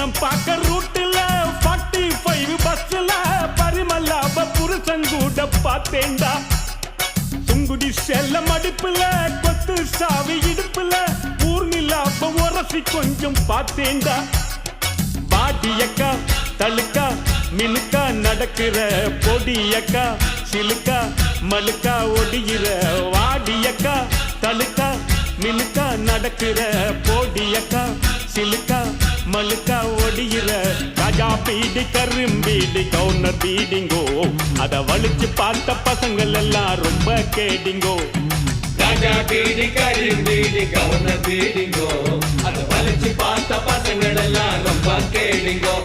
பட்டினம் பார்க்க ரூட்டுல 45 பஸ்ல பரிமல்லாப புருஷங்கூட பார்த்தேன்டா. சுங்குடி செல்ல மடிப்புல கொத்து சாவி இடுப்புல ஊர்நிலாப உரசி கொஞ்சம் பார்த்தேன்டா. பாடியக்கா தழுக்கா மினுக்கா நடக்கிற பொடியக்கா சிலுக்கா மலுக்கா ஒடிகிற வாடியக்கா தழுக்கா மினுக்கா நடக்கிற பொடியக்கா சிலுக்கா மலுக்கா ஒடிகிற ராஜா பீடி கரும்பீடி கவுனர் பீடிங்கோ அத வலிச்சு பார்த்த பசங்கள் எல்லாம் ரொம்ப கேடிங்கோ. ராஜா பீடி கரும்பீடி கவுனர் பீடிங்கோ அத வலிச்சு பார்த்த பசங்கள் எல்லாம் ரொம்ப கேடிங்கோ.